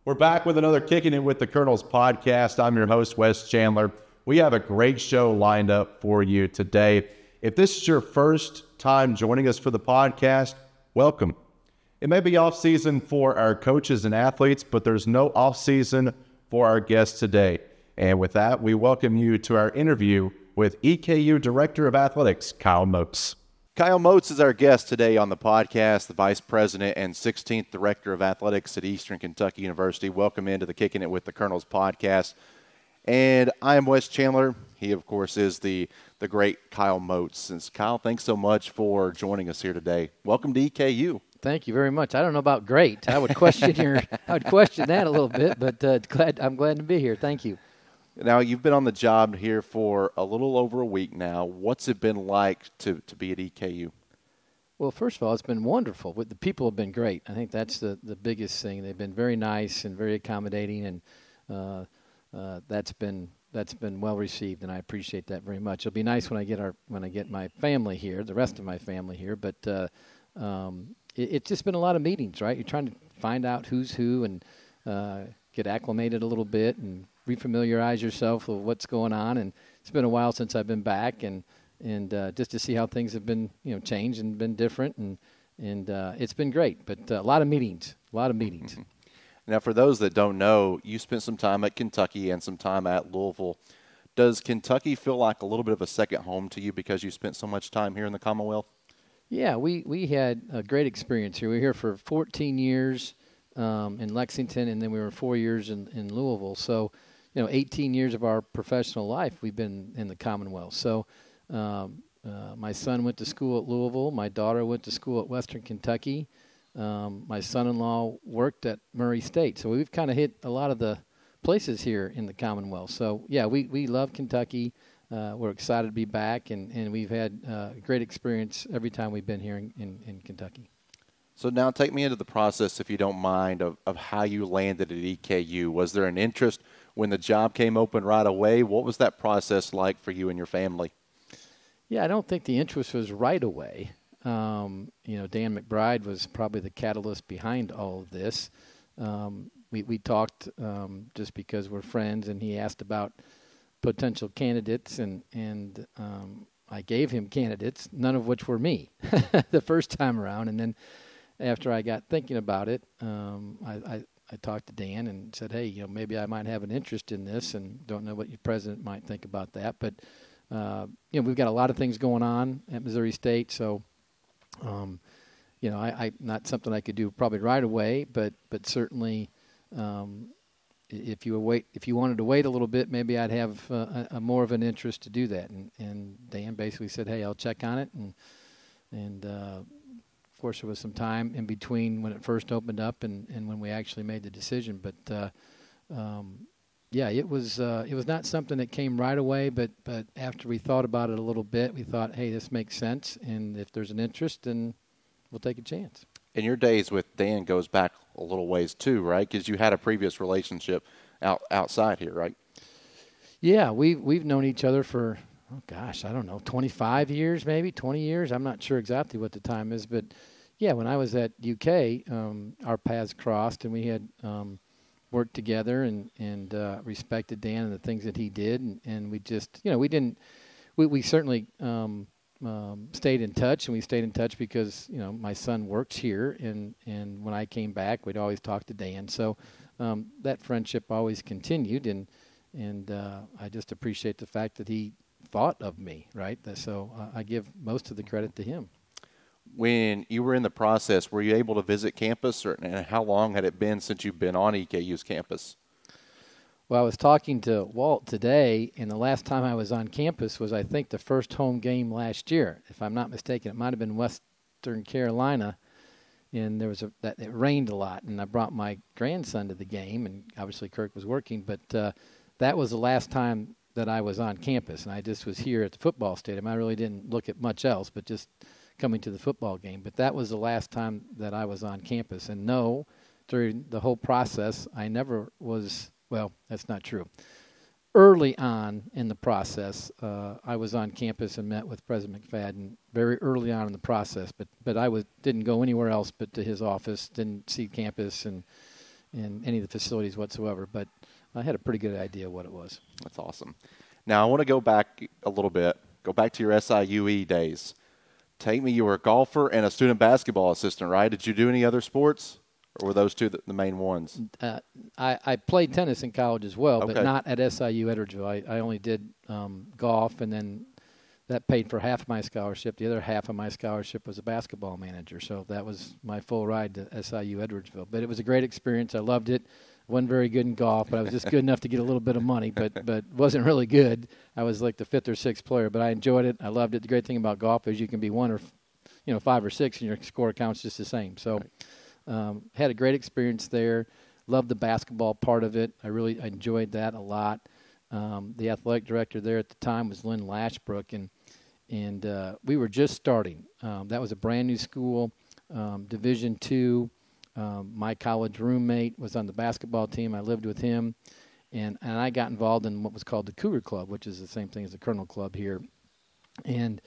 We're back with another Kicking It with the Colonels podcast. I'm your host, Wes Chandler. We have a great show lined up for you today. If this is your first time joining us for the podcast, welcome. It may be off-season for our coaches and athletes, but there's no off-season for our guests today. And with that, we welcome you to our interview with EKU Director of Athletics, Kyle Moats. Kyle Moats is our guest today on the podcast, the Vice President and 16th Director of Athletics at Eastern Kentucky University. Welcome into the Kicking It with the Colonels podcast. And I am Wes Chandler. He, of course, is the great Kyle Moats. And Kyle, thanks so much for joining us here today. Welcome to EKU. Thank you very much. I don't know about great. I would question that a little bit, but I'm glad to be here. Thank you. Now, you've been on the job here for a little over a week now. What's it been like to be at EKU? Well, first of all, it's been wonderful. The people have been great. I think that's the biggest thing. They've been very nice and very accommodating, and that's been well received, and I appreciate that very much. It'll be nice when I get my family here, the rest of my family here, but it's just been a lot of meetings, right? You're trying to find out who's who and get acclimated a little bit and refamiliarize yourself with what's going on. And it's been a while since I've been back, and just to see how things have been, changed and been different, and it's been great. But a lot of meetings. Mm-hmm. Now, for those that don't know, you spent some time at Kentucky and some time at Louisville. Does Kentucky feel like a little bit of a second home to you because you spent so much time here in the Commonwealth? Yeah, we had a great experience here. We were here for 14 years in Lexington, and then we were 4 years in Louisville. So, 18 years of our professional life we've been in the Commonwealth. So my son went to school at Louisville. My daughter went to school at Western Kentucky. My son-in-law worked at Murray State. So we've kind of hit a lot of the places here in the Commonwealth. So, yeah, we love Kentucky. We're excited to be back, and we've had a great experience every time we've been here in Kentucky. So now take me into the process, if you don't mind, of how you landed at EKU. Was there an interest when the job came open right away? What was that process like for you and your family? Yeah, I don't think the interest was right away. Dan McBride was probably the catalyst behind all of this. We talked just because we're friends, and he asked about potential candidates, and I gave him candidates, none of which were me the first time around. And then after I got thinking about it, I talked to Dan and said, hey, maybe I might have an interest in this, and don't know what your president might think about that. But, we've got a lot of things going on at Missouri State, so, I not something I could do probably right away, but certainly if you wanted to wait a little bit, maybe I'd have a more of an interest to do that. And Dan basically said, hey, I'll check on it. And of course, there was some time in between when it first opened up and when we actually made the decision. But, it was not something that came right away. But after we thought about it a little bit, we thought, hey, this makes sense. And if there's an interest, then we'll take a chance. And your days with Dan goes back a little ways too, right? Because you had a previous relationship outside here, right? Yeah, we've known each other for, 25 years, maybe 20 years. I'm not sure exactly what the time is, but yeah, when I was at UK, our paths crossed, and we had worked together and respected Dan and the things that he did, and we just, we certainly stayed in touch, and we stayed in touch because my son works here, and when I came back, we'd always talk to Dan. So that friendship always continued, and I just appreciate the fact that he thought of me, right? So I give most of the credit to him. When you were in the process, were you able to visit campus, and how long had it been since you've been on EKU's campus? Well, I was talking to Walt today, and the last time I was on campus was, I think, the first home game last year. If I'm not mistaken, it might have been Western Carolina, and it rained a lot, and I brought my grandson to the game, and obviously Kirk was working, but that was the last time that I was on campus, and I just was here at the football stadium. I really didn't look at much else, but just coming to the football game. But that was the last time that I was on campus. And no, during the whole process, I never was, well, that's not true. Early on in the process, I was on campus and met with President McFadden very early on in the process, but I didn't go anywhere else but to his office, didn't see campus, and in any of the facilities whatsoever. But I had a pretty good idea what it was. That's awesome. Now I want to go back a little bit. Go back to your SIUE days. Take me. You were a golfer and a student basketball assistant, right? Did you do any other sports, or were those two the main ones? I played tennis in college as well, Okay. but not at SIU Edwardsville. I only did golf, and then that paid for half of my scholarship. The other half of my scholarship was a basketball manager, so that was my full ride to SIU Edwardsville. But it was a great experience. I loved it. Wasn't very good in golf, but I was just good enough to get a little bit of money, but wasn't really good. I was like the fifth or sixth player, but I enjoyed it. I loved it. The great thing about golf is you can be one or 5 or 6, and your score counts just the same. So had a great experience there. Loved the basketball part of it. I enjoyed that a lot. The athletic director there at the time was Lynn Lashbrook, and we were just starting. That was a brand new school, Division II. My college roommate was on the basketball team. I lived with him, and I got involved in what was called the Cougar Club, which is the same thing as the Colonel Club here. And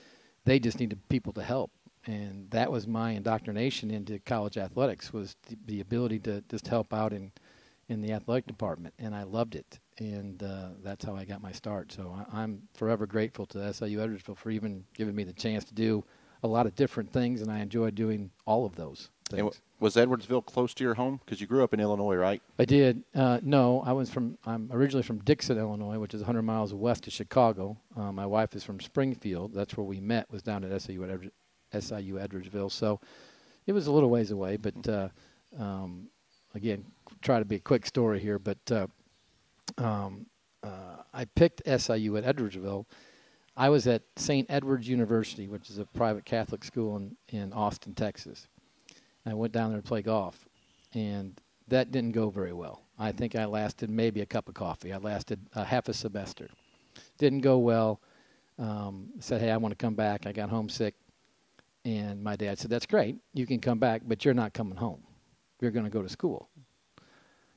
they just needed people to help. And that was my indoctrination into college athletics, was the ability to just help out in the athletic department. And I loved it. And that's how I got my start. So I'm forever grateful to SIU Edwardsville for even giving me the chance to do a lot of different things, and I enjoyed doing all of those things. And was Edwardsville close to your home? Because you grew up in Illinois, right? I did. No, I'm originally from Dixon, Illinois, which is 100 miles west of Chicago. My wife is from Springfield. That's where we met, was down at SIU Edwardsville. So it was a little ways away, but again, try to be a quick story here, but I picked SIU at Edwardsville. I was at St. Edward's University, which is a private Catholic school in Austin, Texas. I went down there to play golf, and that didn't go very well. I think I lasted maybe a cup of coffee. I lasted half a semester. Didn't go well. Said, hey, I want to come back. I got homesick. And my dad said, that's great. You can come back, but you're not coming home. You're going to go to school.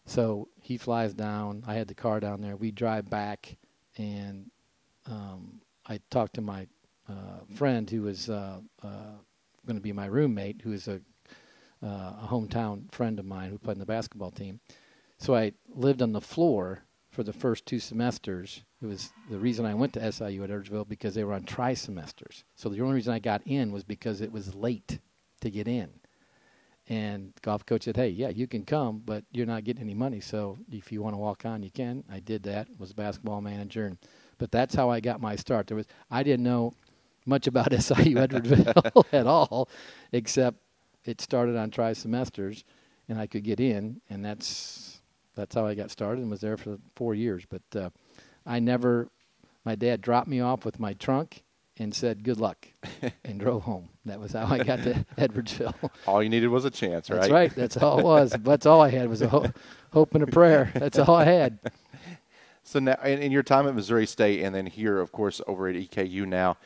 So he flies down. I had the car down there. We drive back, and I talked to my friend who was going to be my roommate, who is a hometown friend of mine who played in the basketball team. So I lived on the floor for the first 2 semesters. It was the reason I went to SIU at Edwardsville, because they were on tri-semesters. So the only reason I got in was because it was late to get in. And the golf coach said, hey, yeah, you can come, but you're not getting any money. So if you want to walk on, you can. I did that, was a basketball manager. But that's how I got my start. I didn't know much about SIU Edwardsville at all, except it started on tri-semesters, and I could get in, and that's how I got started and was there for 4 years. But my dad dropped me off with my trunk and said, good luck, and drove home. That was how I got to Edwardsville. All you needed was a chance, right? That's right. That's all it was. That's all I had was a hope and a prayer. That's all I had. So now, in your time at Missouri State and then here, of course, over at EKU now,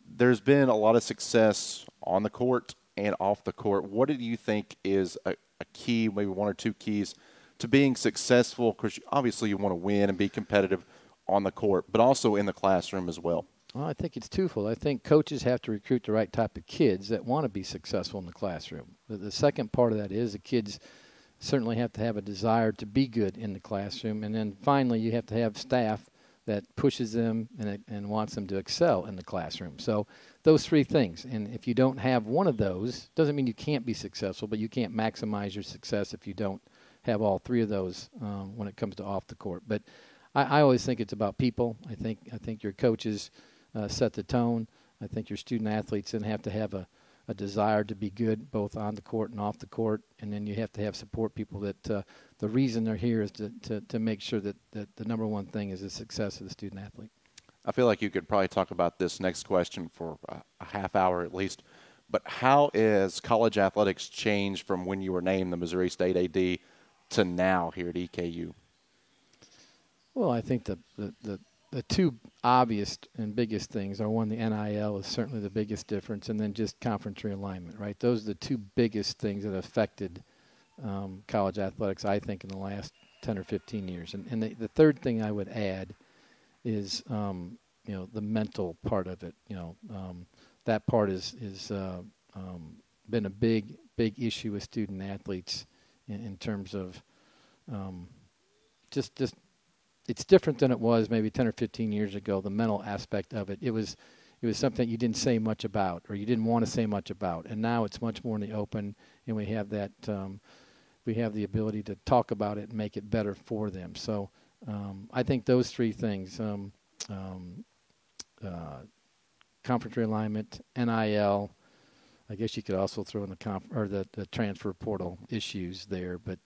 there's been a lot of success on the court and off the court. What do you think is a key, maybe 1 or 2 keys to being successful? Because obviously you want to win and be competitive on the court, but also in the classroom as well. Well, I think it's twofold. I think coaches have to recruit the right type of kids that want to be successful in the classroom. The second part of that is the kids certainly have to have a desire to be good in the classroom. And then finally, you have to have staff that pushes them and wants them to excel in the classroom. So those 3 things. And if you don't have one of those, doesn't mean you can't be successful, but you can't maximize your success if you don't have all 3 of those when it comes to off the court. But I always think it's about people. I think your coaches set the tone. I think your student athletes then have to have a desire to be good both on the court and off the court, and then you have to have support people that the reason they're here is to make sure that the number one thing is the success of the student athlete. I feel like you could probably talk about this next question for a half hour at least, but how is college athletics changed from when you were named the Missouri State AD to now here at EKU? Well, I think the 2 obvious and biggest things are, one, the NIL is certainly the biggest difference, and then just conference realignment, right? Those are the 2 biggest things that affected college athletics, I think, in the last 10 or 15 years. And the third thing I would add is, the mental part of it. That part is been a big issue with student athletes in terms of just it's different than it was maybe 10 or 15 years ago. The mental aspect of it, it was something you didn't say much about, or you didn't want to say much about, and now it's much more in the open, and we have that we have the ability to talk about it and make it better for them. So I think those three things: conference realignment, NIL. I guess you could also throw in the transfer portal issues there, but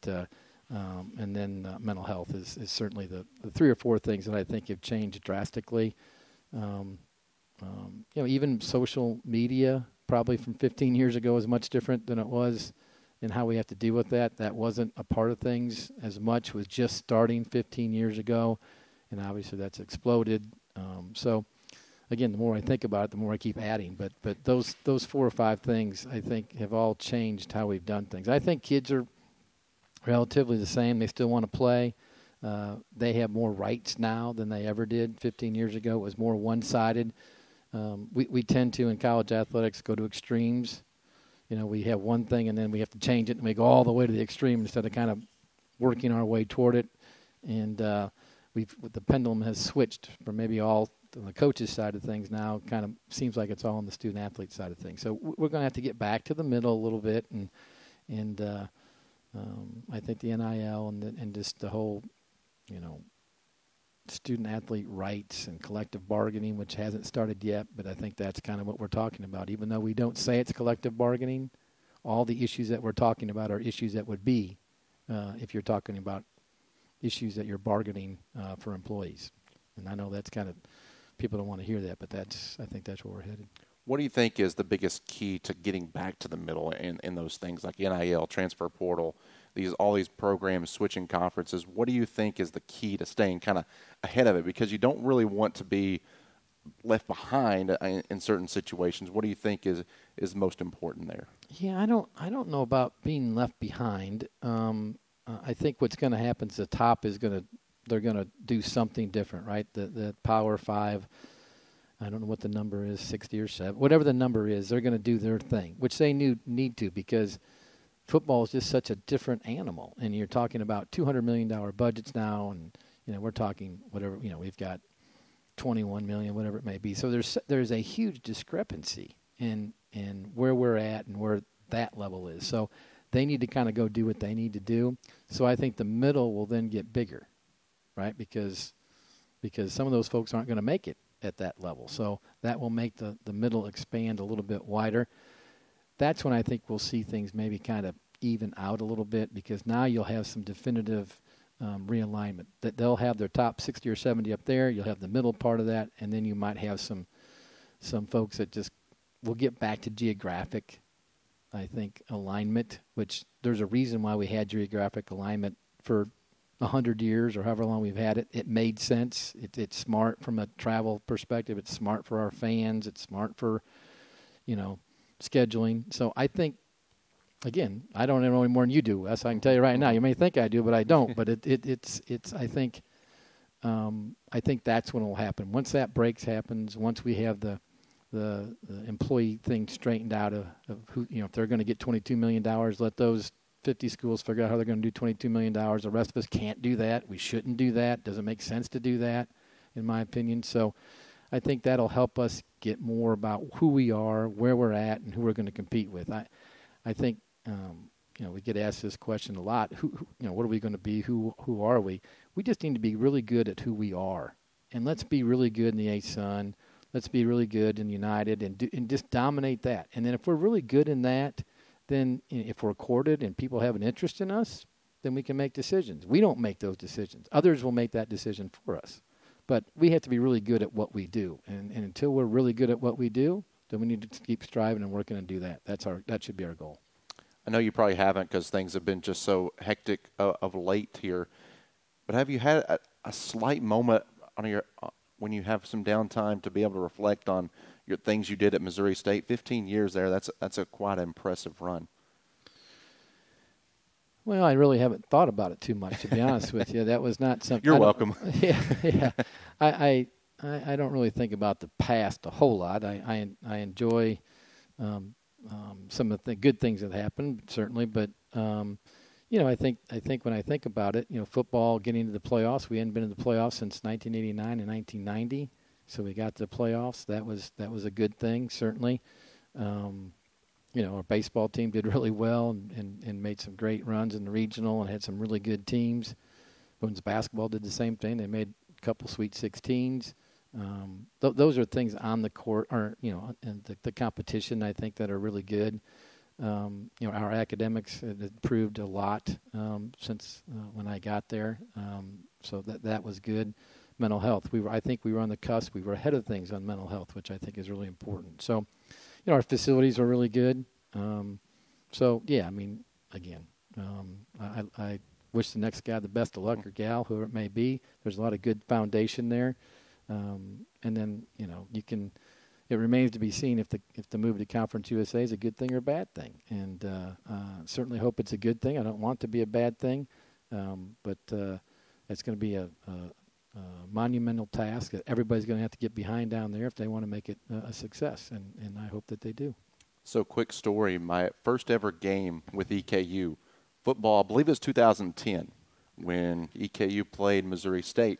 and then mental health is certainly the three or four things that I think have changed drastically. Even social media probably from 15 years ago is much different than it was, and how we have to deal with that. That wasn't a part of things as much. It was just starting 15 years ago, and obviously that's exploded. So. Again, the more I think about it, the more I keep adding. But those 4 or 5 things, I think, have all changed how we've done things. I think kids are relatively the same. They still want to play. They have more rights now than they ever did 15 years ago. It was more one-sided. We tend to, in college athletics, go to extremes. We have one thing, and then we have to change it, and we go all the way to the extreme instead of kind of working our way toward it. And the pendulum has switched from maybe all on the coach's side of things now. Kind of seems like it's all on the student-athlete side of things. So we're going to have to get back to the middle a little bit, and I think the NIL and just the whole, student-athlete rights and collective bargaining, which hasn't started yet, but I think that's kind of what we're talking about. Even though we don't say it's collective bargaining, all the issues that we're talking about are issues that would be if you're talking about issues that you're bargaining for employees. And I know that's kind of, people don't want to hear that, but I think that's where we're headed. What do you think is the biggest key to getting back to the middle in those things like NIL, transfer portal, all these programs, switching conferences? What do you think is the key to staying kind of ahead of it? Because you don't really want to be left behind in certain situations. What do you think is most important there? Yeah, I don't know about being left behind. I think what's going to happen is the top is they're going to do something different, right? The Power 5, I don't know what the number is, 60 or 7, whatever the number is, they're going to do their thing, which they need to, because football is just such a different animal. And you're talking about $200 million budgets now, and we're talking whatever, we've got 21 million, whatever it may be. So there's a huge discrepancy in where we're at and where that level is. So they need to kind of go do what they need to do. So I think the middle will then get bigger, right? Because some of those folks aren't going to make it at that level. So that will make the middle expand a little bit wider. That's when I think we'll see things maybe kind of even out a little bit, because now you'll have some definitive realignment. That they'll have their top 60 or 70 up there. You'll have the middle part of that, and then you might have some folks that just will get back to geographic, I think, alignment, which there's a reason why we had geographic alignment for 100 years or however long we've had it. It made sense. It's smart from a travel perspective. It's smart for our fans. It's smart for, scheduling. So I think, again, I don't know any more than you do, Wes. I can tell you right now. You may think I do, but I don't. But it's. I think that's when it will happen. Once that breaks happens, once we have the employee thing straightened out of who, if they're going to get $22 million, let those 50 schools figure out how they're going to do $22 million. The rest of us can't do that. We shouldn't do that. Doesn't make sense to do that, in my opinion. So I think that'll help us get more about who we are, where we're at, and who we're going to compete with. I think, we get asked this question a lot. What are we going to be? Who are we? We just need to be really good at who we are. And let's be really good in the ASUN. Let's be really good in United and just dominate that. And then if we're really good in that, then if we're courted and people have an interest in us, then we can make decisions. We don't make those decisions. Others will make that decision for us. But we have to be really good at what we do. And until we're really good at what we do, then we need to keep striving and working and do that. That should be our goal. I know you probably haven't, because things have been just so hectic of late here. But have you had a slight moment when you have some downtime to be able to reflect on your things you did at Missouri State? 15 years there, that's a quite impressive run. Well, I really haven't thought about it too much, to be honest with you. That was not something. You're welcome. Yeah. I don't really think about the past a whole lot. I enjoy some of the good things that happened, certainly, but I think when I think about it, football getting into the playoffs, we hadn't been in the playoffs since 1989 and 1990, so we got to the playoffs. That was a good thing, certainly. Our baseball team did really well and made some great runs in the regional and had some really good teams. Women's basketball did the same thing. They made a couple Sweet 16s. Those are things on the court, or and the competition, I think, that are really good. Our academics have improved a lot since when I got there, so that was good. Mental health, I think we were on the cusp. We were ahead of things on mental health, which I think is really important. So, our facilities are really good. I wish the next guy the best of luck, or gal, whoever it may be. There's a lot of good foundation there. And then, it remains to be seen if the move to Conference USA is a good thing or a bad thing. And certainly hope it's a good thing. I don't want it to be a bad thing, but it's going to be a monumental task that everybody's going to have to get behind down there if they want to make it a success, and I hope that they do. So, quick story, my first ever game with EKU football, I believe it was 2010 when EKU played Missouri State.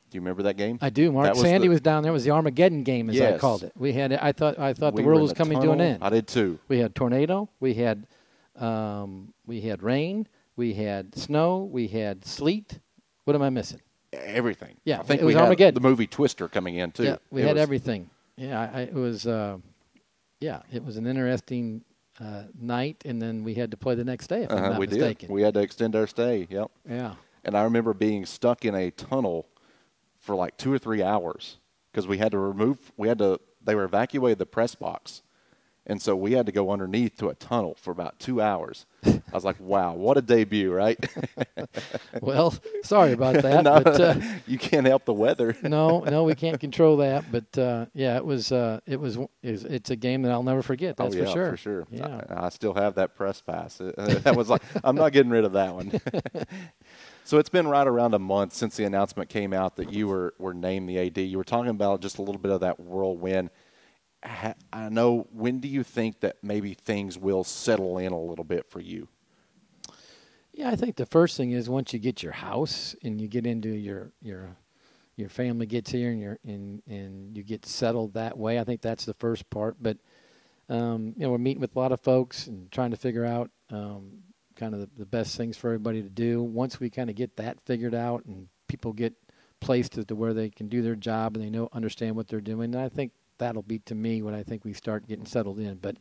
Do you remember that game? I do. Mark Sandy was down there. It was the Armageddon game, as I called it. We had. I thought the world was coming to an end. I did too. We had tornado. We had rain. We had snow. We had sleet. What am I missing? Everything. Yeah, I think it was we had Armageddon. The movie Twister coming in too. Yeah, we had everything. Yeah, it was. It was an interesting night, and then we had to play the next day. If I'm not mistaken. Did. We had to extend our stay. Yep. Yeah. And I remember being stuck in a tunnel for like 2 or 3 hours because they were evacuated the press box. And so we had to go underneath to a tunnel for about 2 hours. I was like, wow, what a debut, right? Well, sorry about that. No, but, you can't help the weather. No, we can't control that. But, it's a game that I'll never forget. That's for sure. For sure. Yeah. I still have that press pass. That was like, I'm not getting rid of that one. So it's been right around a month since the announcement came out that you were named the AD. You were talking about just a little bit of that whirlwind. I know, when do you think that maybe things will settle in a little bit for you? Yeah, I think the first thing is once you get your house and you get into your family gets here and you get settled that way. I think that's the first part. But we're meeting with a lot of folks and trying to figure out kind of the best things for everybody to do. Once we kind of get that figured out and people get placed as to where they can do their job and they understand what they're doing, I think that'll be, to me, when I think we start getting settled in. But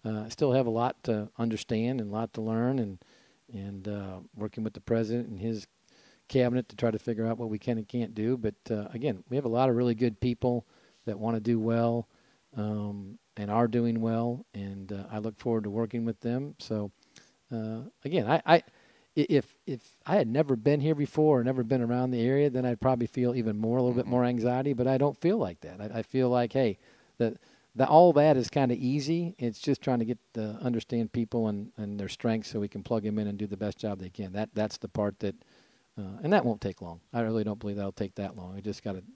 I still have a lot to understand and a lot to learn, and working with the president and his cabinet to try to figure out what we can and can't do. But again, we have a lot of really good people that want to do well and are doing well, and I look forward to working with them. So again, if I had never been here before or never been around the area, then I'd probably feel a little bit more anxiety. But I don't feel like that. I feel like, hey, all that is kind of easy. It's just trying to get to understand people and their strengths so we can plug them in and do the best job they can. That's the part that, and that won't take long. I really don't believe that'll take that long.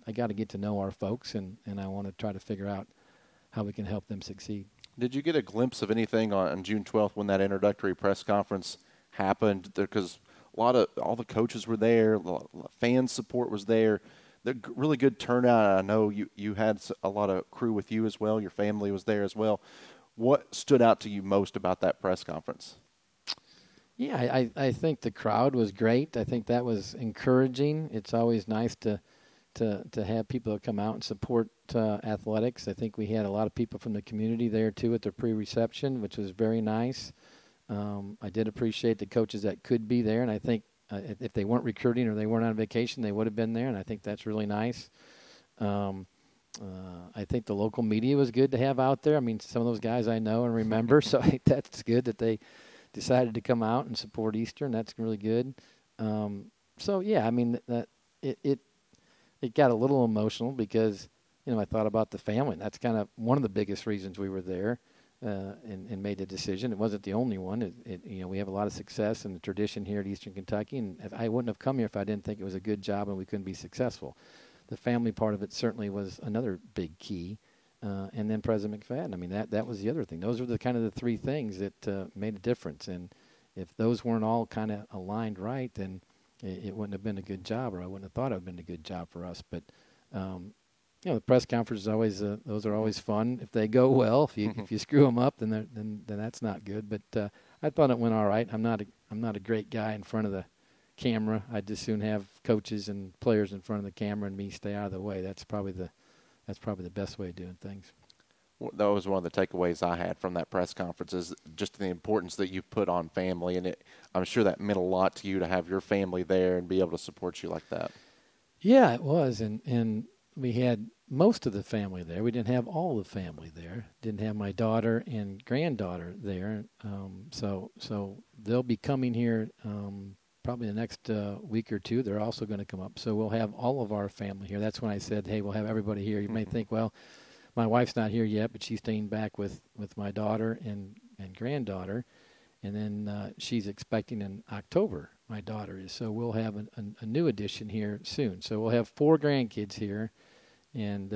I got to get to know our folks, and I want to try to figure out how we can help them succeed. Did you get a glimpse of anything on June 12th when that introductory press conference happened? Because all the coaches were there, fan support was there. The really good turnout. I know you had a lot of crew with you as well. Your family was there as well. What stood out to you most about that press conference? Yeah, I think the crowd was great. I think that was encouraging. It's always nice to have people that come out and support athletics. I think we had a lot of people from the community there too at the pre-reception, which was very nice. I did appreciate the coaches that could be there, and I think if they weren't recruiting or they weren't on vacation, they would have been there, and I think that's really nice. I think the local media was good to have out there. I mean, some of those guys I know and remember, so I think that's good that they decided to come out and support Eastern. That's really good. So, yeah, I mean, it got a little emotional because, I thought about the family. And that's kind of one of the biggest reasons we were there. And made the decision. It wasn't the only one. We have a lot of success and the tradition here at Eastern Kentucky, and I wouldn't have come here if I didn't think it was a good job and we couldn't be successful. The family part of it certainly was another big key, and then President McFadden. I mean, that was the other thing. Those were the kind of the three things that made a difference, and if those weren't all kind of aligned right, then it wouldn't have been a good job, or I wouldn't have thought it would have been a good job for us. But the press conferences always those are always fun if they go well. If you screw them up, then that's not good. But I thought it went all right. I'm not a great guy in front of the camera. I'd just soon have coaches and players in front of the camera and me stay out of the way. That's probably the best way of doing things. Well, that was one of the takeaways I had from that press conference, is just the importance that you put on family, and I'm sure that meant a lot to you to have your family there and be able to support you like that. Yeah, it was, and we had most of the family there. We didn't have all the family there. Didn't have my daughter and granddaughter there. So they'll be coming here probably the next week or two. They're also going to come up. So we'll have all of our family here. That's when I said, hey, we'll have everybody here. You may think, well, my wife's not here yet, but she's staying back with my daughter and granddaughter. And then she's expecting in October, my daughter is. So we'll have a new addition here soon. So we'll have 4 grandkids here. And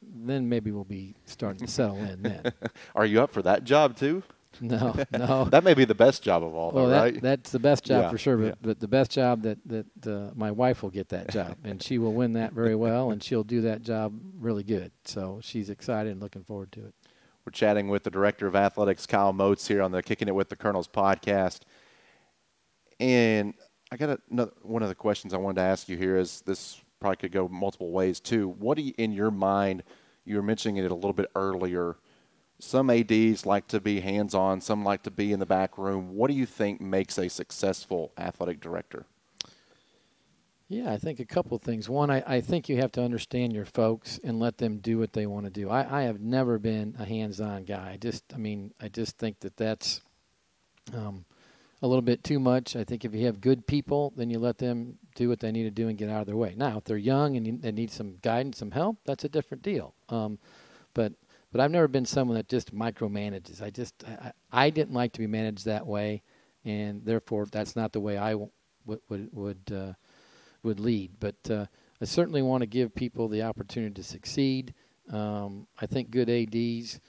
then maybe we'll be starting to settle in then. Are you up for that job too? No. That may be the best job of all, though, right? That's the best job for sure. But the best job that my wife will get that job, and she will win that very well, and she'll do that job really good. So she's excited and looking forward to it. We're chatting with the Director of Athletics, Kyle Moats, here on the Kicking It with the Colonels podcast. And I got one of the questions I wanted to ask you here is, this probably could go multiple ways too. What do you, in your mind, you were mentioning it a little bit earlier, some ADs like to be hands-on, some like to be in the back room. What do you think makes a successful athletic director? Yeah, I think a couple of things. One, I think you have to understand your folks and let them do what they want to do. I have never been a hands-on guy. I just think that's a little bit too much. I think if you have good people, then you let them do what they need to do and get out of their way. Now, if they're young and they need some guidance, some help, that's a different deal. But I've never been someone that just micromanages. I didn't like to be managed that way, and therefore that's not the way I would lead. But I certainly want to give people the opportunity to succeed. I think good ADs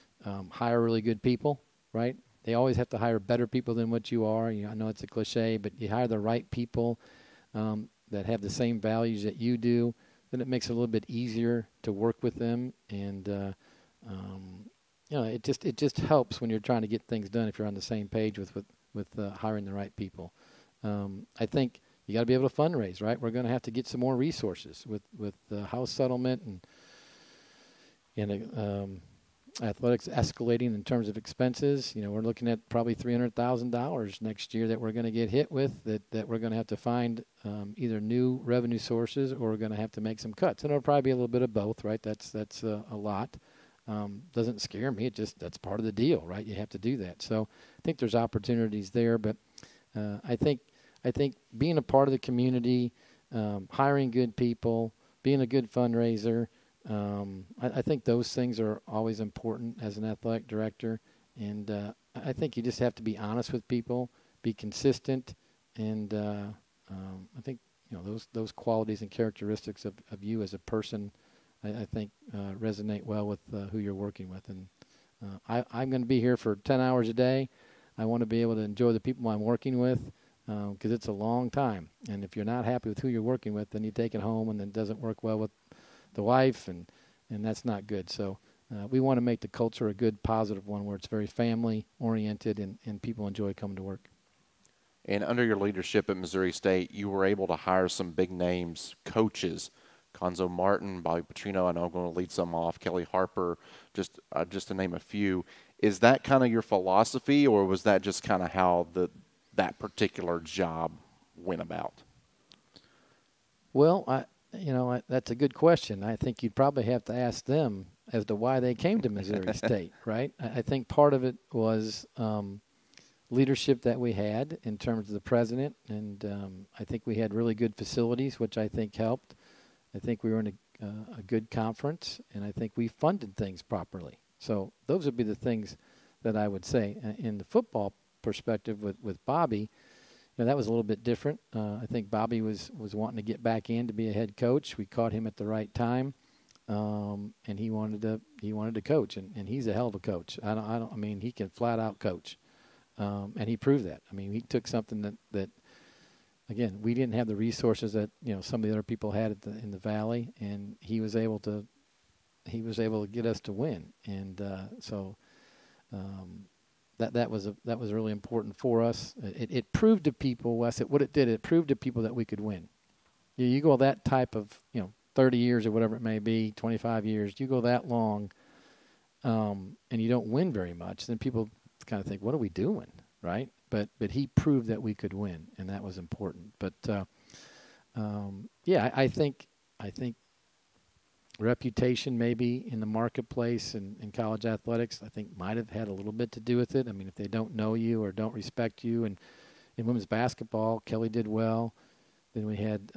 hire really good people, right? They always have to hire better people than what you are. I know it's a cliche, but you hire the right people that have the same values that you do, then it makes it a little bit easier to work with them. And it just helps when you're trying to get things done if you're on the same page with hiring the right people. I think you got to be able to fundraise, right? We're going to have to get some more resources with the house settlement and athletics escalating in terms of expenses. We're looking at probably $300,000 next year that we're going to get hit with, that we're going to have to find either new revenue sources, or we're going to have to make some cuts. And it'll probably be a little bit of both, right? That's a lot. Doesn't scare me. That's part of the deal, right? You have to do that. So I think there's opportunities there, but I think being a part of the community, hiring good people, being a good fundraiser, I think those things are always important as an athletic director. And I think you just have to be honest with people, be consistent, and I think those qualities and characteristics of you as a person, I think resonate well with who you're working with. And I'm going to be here for 10 hours a day. I want to be able to enjoy the people I'm working with, because it's a long time. And if you're not happy with who you're working with, then you take it home, and it doesn't work well with the wife, and that's not good. So we want to make the culture a good, positive one where it's very family-oriented and people enjoy coming to work. And under your leadership at Missouri State, you were able to hire some big names, coaches, Conzo Martin, Bobby Petrino. I know I'm going to lead some off, Kelly Harper, just to name a few. Is that kind of your philosophy, or was that just kind of how that particular job went about? Well, that's a good question. I think you'd probably have to ask them as to why they came to Missouri State, right? I think part of it was leadership that we had in terms of the president, and I think we had really good facilities, which I think helped. I think we were in a good conference, and I think we funded things properly. So those would be the things that I would say. In the football perspective with Bobby, that was a little bit different. I think Bobby was wanting to get back in to be a head coach. We caught him at the right time, and he wanted to coach, and he's a hell of a coach. I mean, he can flat out coach. and he proved that. I mean, he took something that again, we didn't have the resources that some of the other people had in the valley, and he was able to get us to win, and that was really important for us. It proved to people, Wes, what it did. It proved to people that we could win. You go that type of 30 years or whatever it may be, 25 years. You go that long, and you don't win very much, then people kind of think, what are we doing, right? But he proved that we could win, and that was important. But I think reputation maybe in the marketplace and in college athletics, I think might have had a little bit to do with it. I mean, if they don't know you or don't respect you, and in women's basketball, Kelly did well. Then we had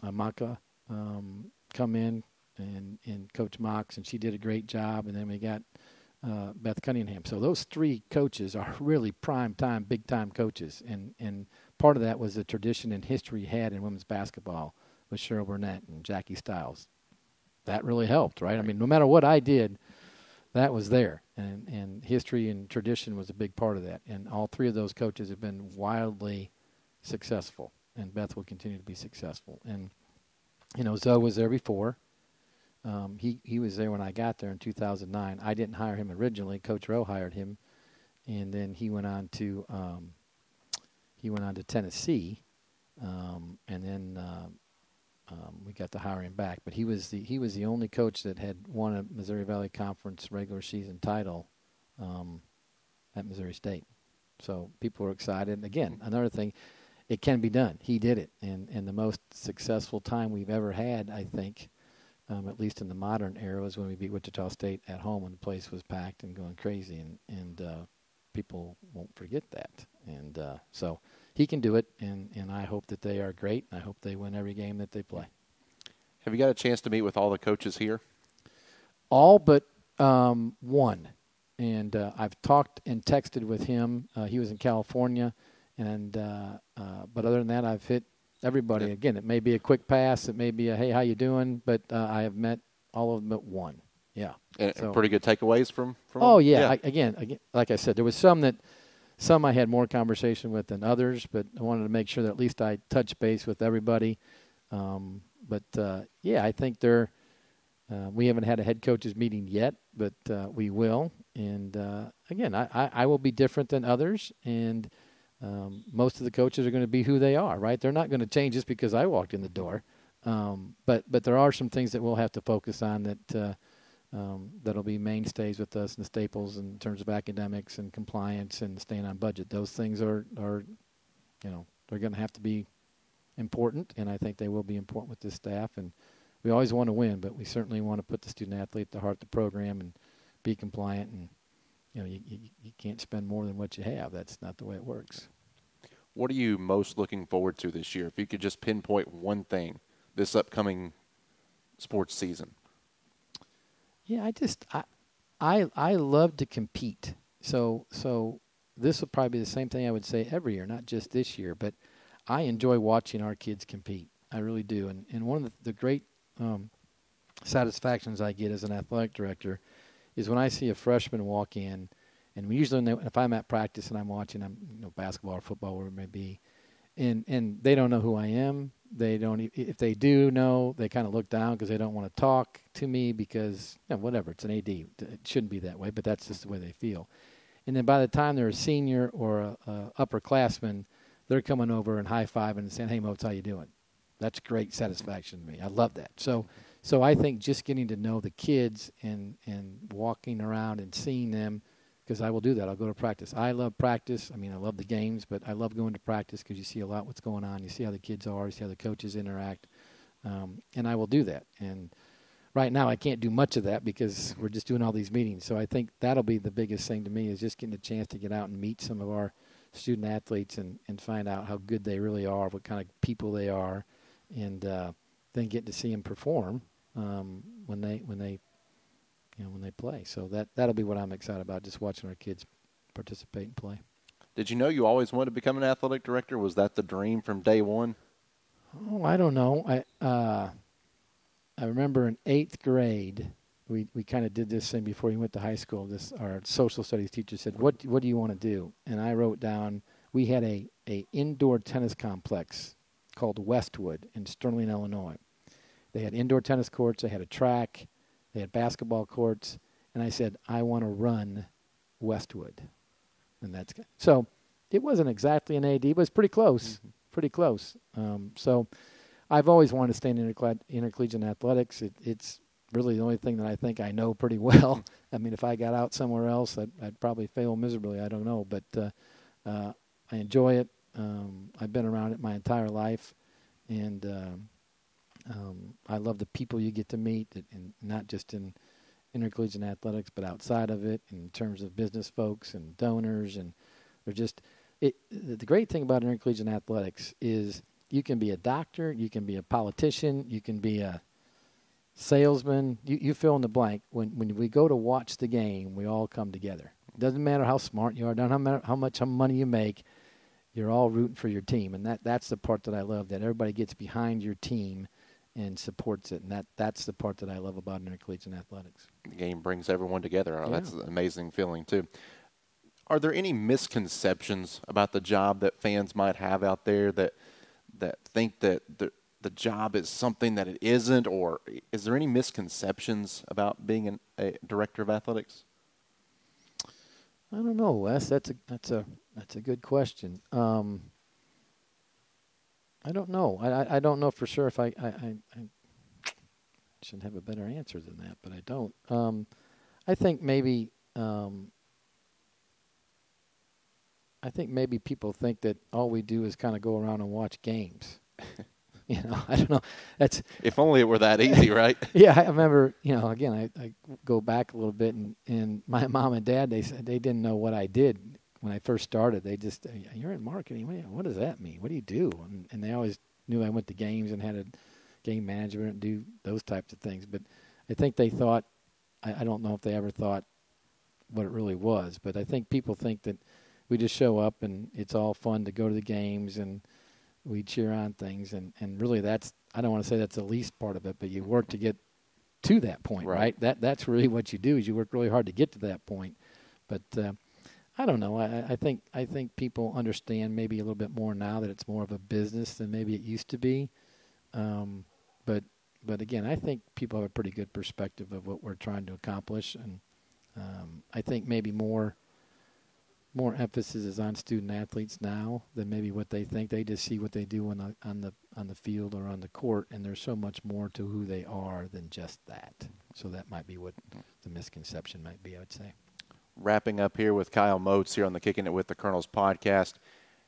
Maka come in and Coach Mox, and she did a great job. And then we got Beth Cunningham. So those three coaches are really prime-time, big-time coaches. And part of that was the tradition and history you had in women's basketball with Cheryl Burnett and Jackie Stiles. That really helped, right? I mean, no matter what I did, that was there. And history and tradition was a big part of that. And all three of those coaches have been wildly successful. And Beth will continue to be successful. And, Zoe was there before. He was there when I got there in 2009. I didn't hire him originally. Coach Rowe hired him, and then he went on to Tennessee, and then we got to hire him back. But he was the only coach that had won a Missouri Valley Conference regular season title at Missouri State. So people were excited. And again, another thing, it can be done. He did it, and the most successful time we've ever had, I think. At least in the modern era, was when we beat Wichita State at home when the place was packed and going crazy, and people won't forget that. And so he can do it, and I hope that they are great, and I hope they win every game that they play. Have you got a chance to meet with all the coaches here? All but one. And I've talked and texted with him. He was in California, and but other than that, I've hit everybody. Yeah. Again, it may be a quick pass. It may be a, hey, how you doing? But I have met all of them but one. Yeah. And pretty good takeaways from Oh, yeah. Again, like I said, there was some I had more conversation with than others, but I wanted to make sure that at least I touch base with everybody. I think we haven't had a head coaches meeting yet, but we will. And, again, I will be different than others, and most of the coaches are going to be who they are, right? They're not going to change just because I walked in the door. But there are some things that we'll have to focus on that'll be mainstays with us and the staples in terms of academics and compliance and staying on budget. Those things are they're going to have to be important, and I think they will be important with this staff. And we always want to win, but we certainly want to put the student athlete at the heart of the program and be compliant. And you can't spend more than what you have. That's not the way it works. What are you most looking forward to this year? If you could just pinpoint one thing this upcoming sports season. Yeah, I love to compete. So this will probably be the same thing I would say every year, not just this year, but I enjoy watching our kids compete. I really do. And one of the great satisfactions I get as an athletic director is when I see a freshman walk in, and we usually know, if I'm at practice and I'm watching basketball or football, whatever it may be, and they don't know who I am. They don't. If they do know, they kind of look down because they don't want to talk to me because whatever. It's an AD. It shouldn't be that way, but that's just the way they feel. And then by the time they're a senior or a upperclassman, they're coming over and high-fiving and saying, "Hey, Moats, how you doing?" That's great satisfaction to me. I love that. So I think just getting to know the kids and walking around and seeing them, because I will do that. I'll go to practice. I love practice. I mean, I love the games, but I love going to practice because you see a lot what's going on. You see how the kids are. You see how the coaches interact. And I will do that. And right now I can't do much of that because we're just doing all these meetings. So I think that'll be the biggest thing to me is just getting a chance to get out and meet some of our student athletes and find out how good they really are, what kind of people they are, and then get to see them perform when they play. So that'll be what I'm excited about, just watching our kids participate and play. Did you know you always wanted to become an athletic director? Was that the dream from day one? Oh, I don't know. I remember in 8th grade, we kind of did this thing before he went to high school. Our social studies teacher said, what do you want to do? And I wrote down, we had a indoor tennis complex called Westwood in Sterling, Illinois. They had indoor tennis courts, they had a track, they had basketball courts, and I said, I want to run Westwood. And so it wasn't exactly an AD, but it's pretty close, pretty close. So I've always wanted to stay in intercollegiate athletics. It's really the only thing that I think I know pretty well. I mean, if I got out somewhere else, I'd probably fail miserably. I don't know, but I enjoy it. I've been around it my entire life, and I love the people you get to meet, and not just in intercollegiate athletics, but outside of it, in terms of business folks and donors, and they're just the great thing about intercollegiate athletics is you can be a doctor, you can be a politician, you can be a salesman, you fill in the blank. When we go to watch the game, we all come together. It doesn't matter how smart you are, doesn't matter how much money you make, you're all rooting for your team. And that's the part that I love, that everybody gets behind your team and supports it. And that's the part that I love about intercollegiate athletics. The game brings everyone together. Yeah. That's an amazing feeling, too. Are there any misconceptions about the job that fans might have out there that think that the job is something that it isn't, or is there any misconceptions about being a director of athletics? I don't know, Wes. That's a good question. I don't know. I don't know for sure if I should have a better answer than that, but I don't. I think maybe people think that all we do is kind of go around and watch games. I don't know. That's if only it were that easy, right? Yeah, I remember. Again, I go back a little bit, and my mom and dad, they said they didn't know what I did when I first started. They just, you're in marketing. What does that mean? What do you do? And they always knew I went to games and had a game management and do those types of things. But I think they thought, I don't know if they ever thought what it really was. But I think people think that we just show up and it's all fun to go to the games and we cheer on things, and really I don't want to say that's the least part of it, but you work to get to that point, right? That's really what you do, is you work really hard to get to that point. But I don't know. I think people understand maybe a little bit more now that it's more of a business than maybe it used to be. But again, I think people have a pretty good perspective of what we're trying to accomplish, and I think maybe more emphasis is on student athletes now than maybe what they think. They just see what they do on the field or on the court, and there's so much more to who they are than just that. So that might be what the misconception might be, I would say. Wrapping up here with Kyle Moats here on the Kicking It with the Colonels podcast.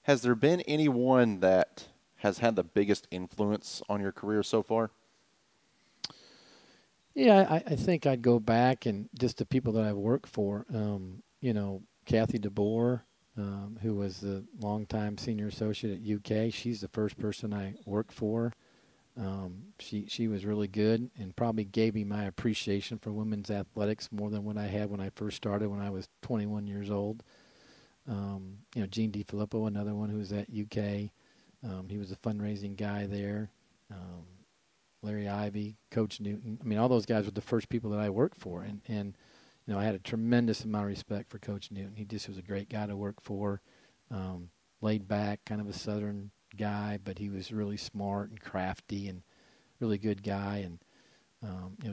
Has there been anyone that has had the biggest influence on your career so far? Yeah, I think I'd go back and just the people that I've worked for. Kathy DeBoer, who was the longtime senior associate at UK. She's the first person I worked for. She was really good and probably gave me my appreciation for women's athletics more than what I had when I first started when I was 21 years old. Gene DiFilippo, another one who was at UK. He was a fundraising guy there. Larry Ivy, Coach Newton. I mean, all those guys were the first people that I worked for. And I had a tremendous amount of respect for Coach Newton. He just was a great guy to work for, laid back, kind of a Southern guy, but he was really smart and crafty and really good guy. And,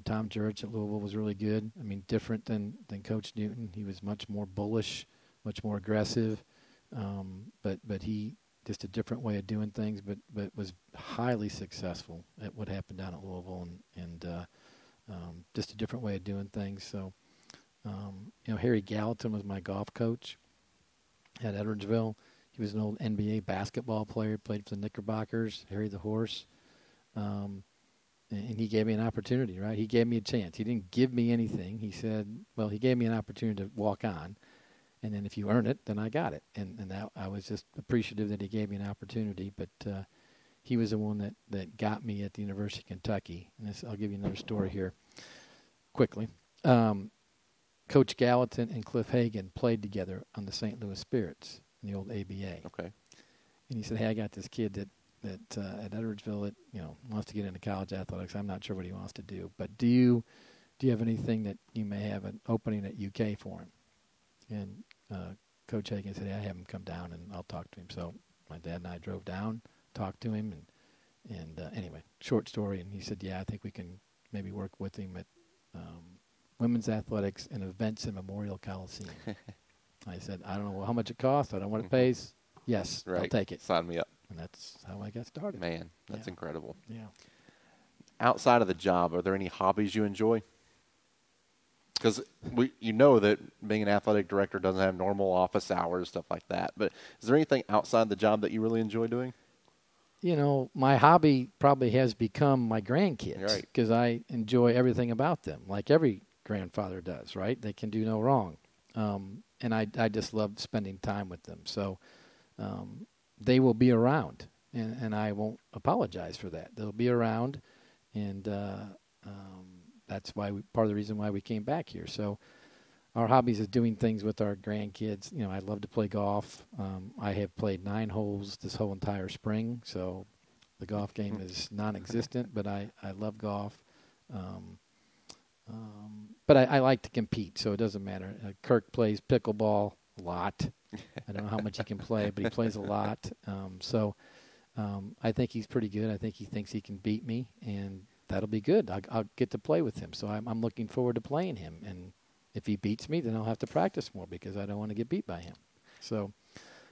Tom Jurich at Louisville was really good. I mean, different than Coach Newton. He was much more bullish, much more aggressive, but he just a different way of doing things, but was highly successful at what happened down at Louisville and just a different way of doing things. So, Harry Gallatin was my golf coach at Edwardsville. He was an old NBA basketball player, played for the Knickerbockers, Harry the Horse. And he gave me an opportunity, right? He gave me a chance. He didn't give me anything. He said, he gave me an opportunity to walk on. And then if you earn it, then I got it. And that, I was just appreciative that he gave me an opportunity. But he was the one that got me at the University of Kentucky. And I'll give you another story here quickly. Coach Gallatin and Cliff Hagan played together on the St. Louis Spirits in the old ABA. Okay. And he said, hey, I got this kid that at Edwardsville that wants to get into college athletics. I'm not sure what he wants to do, but do do you have anything that you may have an opening at UK for him? And Coach Hagan said, I have him come down and I'll talk to him. So my dad and I drove down, talked to him, and anyway, short story. And he said, yeah, I think we can maybe work with him at women's athletics and events in Memorial Coliseum. I said, I don't know how much it costs. I don't know what it pays. Yes, right. I'll take it. Sign me up. And that's how I got started. Man, that's incredible. Yeah. Outside of the job, are there any hobbies you enjoy? Because you know that being an athletic director doesn't have normal office hours, stuff like that. But is there anything outside the job that you really enjoy doing? You know, my hobby probably has become my grandkids Right. because I enjoy everything about them, like every grandfather does, right? They can do no wrong. And I just love spending time with them. So they will be around, and I won't apologize for that. They'll be around, and that's why part of the reason why we came back here. So our hobbies is doing things with our grandkids. You know, I love to play golf. I have played 9 holes this whole entire spring, so the golf game is non-existent, but I love golf. But I like to compete, so it doesn't matter. Kirk plays pickleball a lot. I don't know how much he can play, but he plays a lot. I think he's pretty good. I think he thinks he can beat me, and that'll be good. I'll get to play with him, so I'm looking forward to playing him. And if he beats me, then I'll have to practice more because I don't want to get beat by him. So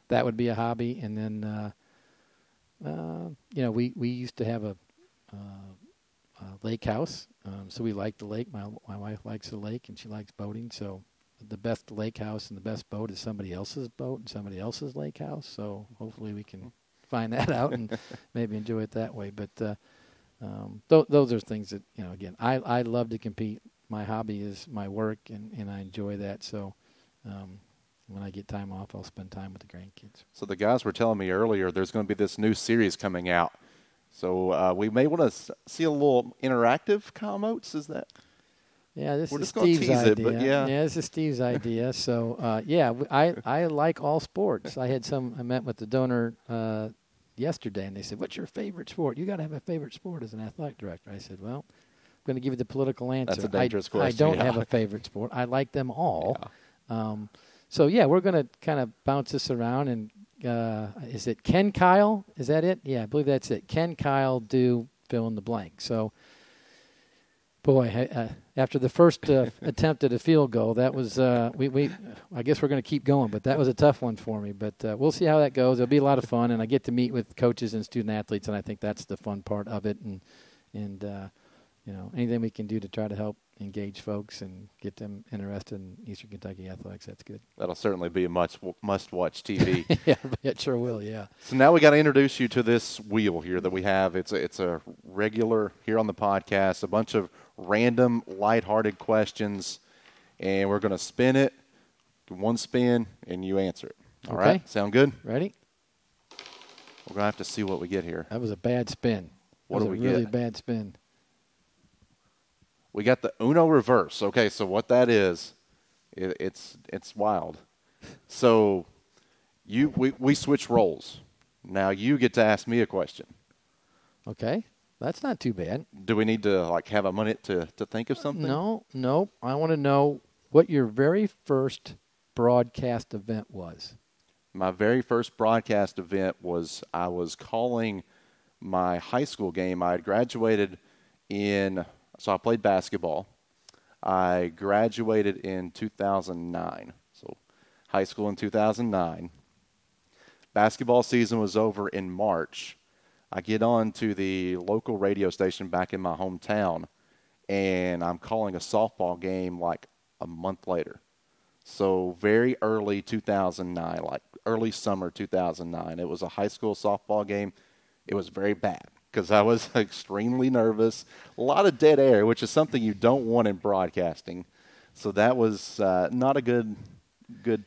that would be a hobby. And then, you know, we used to have a lake house, so we like the lake. My wife likes the lake, and she likes boating. So the best lake house and the best boat is somebody else's boat and somebody else's lake house. So hopefully we can find that out and maybe enjoy it that way. But those are things that, you know, again, I love to compete. My hobby is my work, and I enjoy that. So when I get time off, I'll spend time with the grandkids. So the guys were telling me earlier there's going to be this new series coming out. So we may want to see a little interactive Moats. Is that? Yeah, this We're is just gonna Steve's tease idea. it, but yeah. This is Steve's idea. So I like all sports. I met with the donor yesterday, and they said, "What's your favorite sport? You got to have a favorite sport as an athletic director." I said, "Well, I'm going to give you the political answer. That's a dangerous question. I don't have a favorite sport. I like them all." Yeah. So we're going to kind of bounce this around. And is it Ken Kyle? Is that it? Yeah, I believe that's it. Ken Kyle do fill in the blank. So, boy, after the first attempt at a field goal, that was I guess we're going to keep going, but that was a tough one for me. But we'll see how that goes. It'll be a lot of fun, and I get to meet with coaches and student athletes, and I think that's the fun part of it. And you know, anything we can do to try to help engage folks and get them interested in Eastern Kentucky athletics, that's good. That'll certainly be a must-watch TV. Yeah, it sure will, yeah. So now we got to introduce you to this wheel here that we have. It's a regular here on the podcast, a bunch of random, lighthearted questions, and we're going to spin it, one spin, and you answer it. All right? Sound good? Ready? We're going to have to see what we get here. That was a bad spin. What do we get? Really bad spin. We got the Uno reverse. Okay, so what that is, it's wild. So we switch roles. Now you get to ask me a question. Okay, that's not too bad. Do we need to have a minute to think of something? No. I want to know what your very first broadcast event was. My very first broadcast event was I was calling my high school game. I had graduated so I played basketball. I graduated in 2009, so high school in 2009. Basketball season was over in March. I get on to the local radio station back in my hometown, and I'm calling a softball game like a month later. So very early 2009, like early summer 2009. It was a high school softball game. It was very bad because I was extremely nervous. A lot of dead air, which is something you don't want in broadcasting. So that was not a good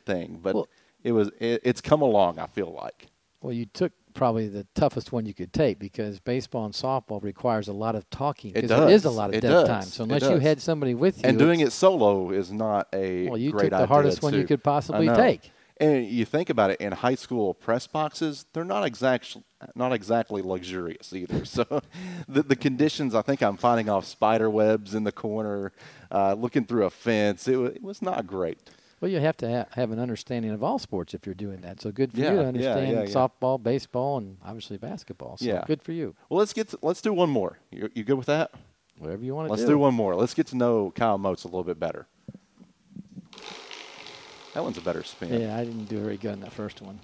thing. But it's come along, I feel like. Well, you took probably the toughest one you could take because baseball and softball requires a lot of talking. It does. It is a lot of dead time. So unless you had somebody with you. And doing it solo is not a great idea. Well, you took the hardest one you could possibly take. And you think about it, in high school press boxes, they're not exactly luxurious either. So the conditions, I think I'm finding off spider webs in the corner, looking through a fence. It was not great. Well, you have to have an understanding of all sports if you're doing that. So good for you to understand softball, baseball, and obviously basketball. So good for you. Well, let's do one more. You good with that? Whatever you want to do. Let's do one more. Let's get to know Kyle Moats a little bit better. That one's a better spin. Yeah, I didn't do very good in that first one.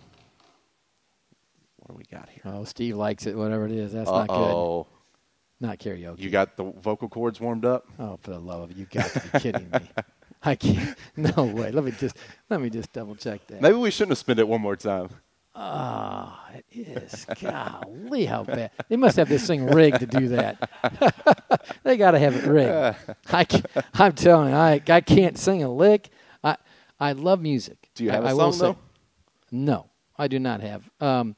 What do we got here? Oh, Steve likes it, whatever it is. That's not good. Not karaoke. You got the vocal cords warmed up? Oh, for the love of it. You got to be kidding me. I can't. No way. Let me just double check that. Maybe we shouldn't have spent it one more time. Oh, it is. Golly, how bad. They must have this thing rigged to do that. They got to have it rigged. I'm telling you, I can't sing a lick. I love music. Do you have a song, though? No, I do not have. No,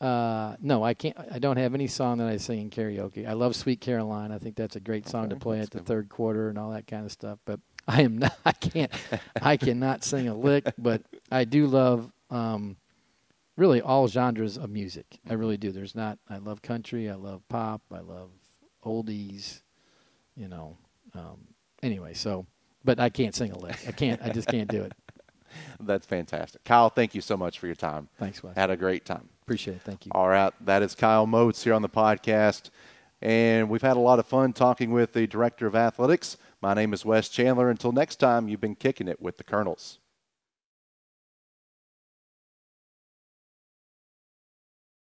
I can't. I don't have any song that I sing in karaoke. I love Sweet Caroline. I think that's a great song to play at the third quarter and all that kind of stuff. But I am not. I cannot sing a lick. But I do love really all genres of music. I really do. I love country. I love pop. I love oldies. Anyway, so. But I can't sing a lick. I just can't do it. That's fantastic. Kyle, thank you so much for your time. Thanks, Wes. Had a great time. Appreciate it. Thank you. All right. That is Kyle Moats here on the podcast. And we've had a lot of fun talking with the Director of Athletics. My name is Wes Chandler. Until next time, you've been kicking it with the Colonels.